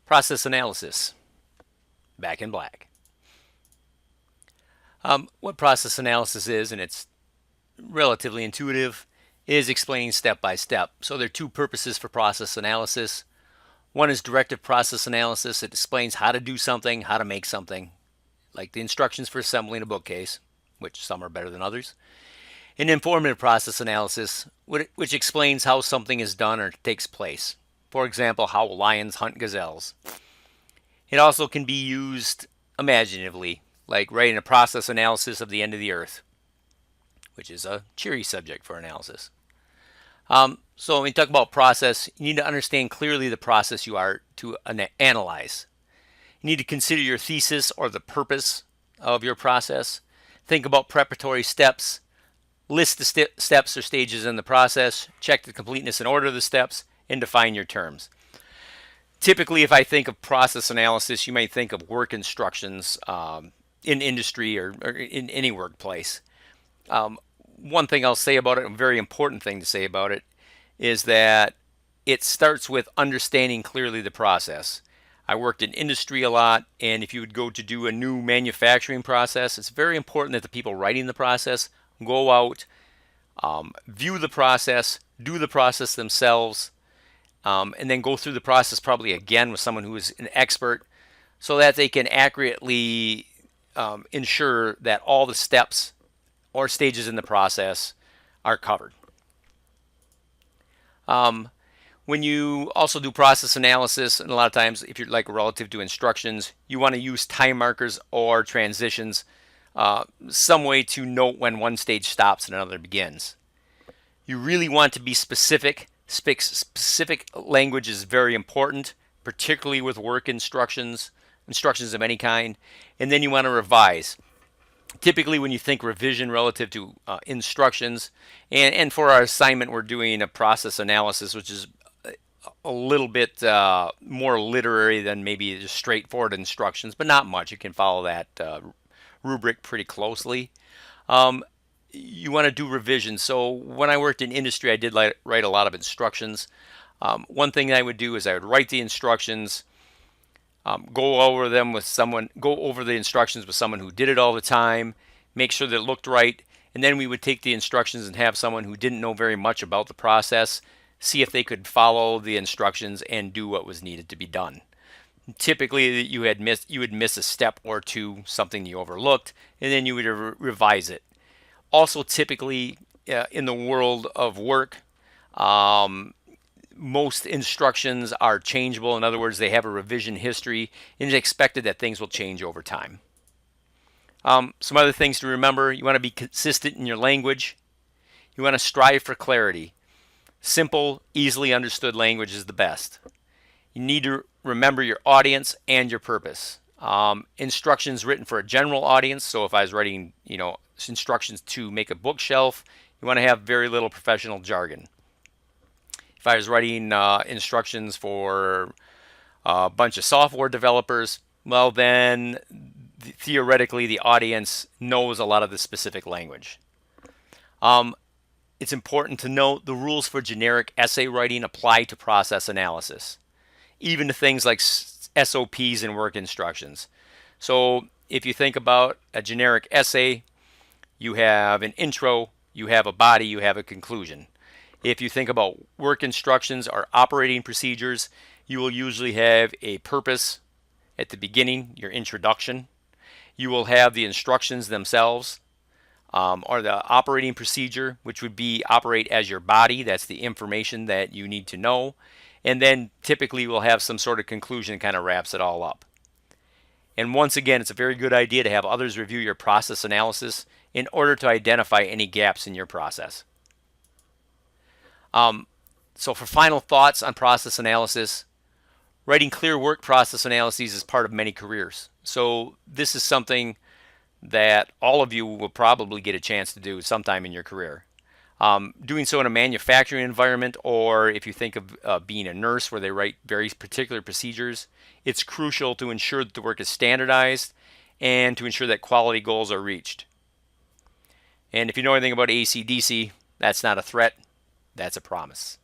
Process analysis, back in black. What process analysis is, and it's relatively intuitive, is explaining step by step. So there are two purposes for process analysis. One is directive process analysis. It explains how to do something, how to make something, like the instructions for assembling a bookcase, which some are better than others. And informative process analysis, which explains how something is done or takes place. For example, how lions hunt gazelles. It also can be used imaginatively, like writing a process analysis of the end of the earth, which is a cheery subject for analysis. So when you talk about process, you need to understand clearly the process you are to analyze. You need to consider your thesis or the purpose of your process. Think about preparatory steps. List the steps or stages in the process. Check the completeness and order of the steps, and define your terms. Typically, if I think of process analysis, you may think of work instructions in industry or in any workplace. One thing I'll say about it, a very important thing to say about it, is that it starts with understanding clearly the process. I worked in industry a lot, and if you would go to do a new manufacturing process, it's very important that the people writing the process go out, view the process, do the process themselves, and then go through the process probably again with someone who is an expert so that they can accurately ensure that all the steps or stages in the process are covered. When you also do process analysis, and a lot of times if you're like relative to instructions, you want to use time markers or transitions, some way to note when one stage stops and another begins. You really want to be specific. Specific language is very important, particularly with work instructions of any kind. And then you want to revise. Typically when you think revision relative to instructions, and for our assignment we're doing a process analysis, which is a little bit more literary than maybe just straightforward instructions, but not much. You can follow that rubric pretty closely. You want to do revision. So when I worked in industry, I did write a lot of instructions. One thing I would do is I would write the instructions, go over the instructions with someone who did it all the time, make sure that it looked right, and then we would take the instructions and have someone who didn't know very much about the process see if they could follow the instructions and do what was needed to be done. Typically, you would miss a step or two, something you overlooked, and then you would revise it. Also, typically in the world of work, most instructions are changeable. In other words, they have a revision history, and it's expected that things will change over time. Some other things to remember: you want to be consistent in your language. You want to strive for clarity. Simple, easily understood language is the best. You need to remember your audience and your purpose. Instructions written for a general audience. So if I was writing, instructions to make a bookshelf, you want to have very little professional jargon. If I was writing instructions for a bunch of software developers, well then theoretically the audience knows a lot of the specific language. It's important to note the rules for generic essay writing apply to process analysis, even to things like SOPs and work instructions. So if you think about a generic essay, you have an intro, you have a body, you have a conclusion. If you think about work instructions or operating procedures, you will usually have a purpose at the beginning, your introduction. You will have the instructions themselves, or the operating procedure, which would be operate as your body. That's the information that you need to know. And then typically we'll have some sort of conclusion that kind of wraps it all up. And once again, it's a very good idea to have others review your process analysis in order to identify any gaps in your process. So for final thoughts on process analysis, writing clear work process analyses is part of many careers. So this is something that all of you will probably get a chance to do sometime in your career. Doing so in a manufacturing environment, or if you think of being a nurse where they write very particular procedures, it's crucial to ensure that the work is standardized and to ensure that quality goals are reached. And if you know anything about AC/DC, that's not a threat, that's a promise.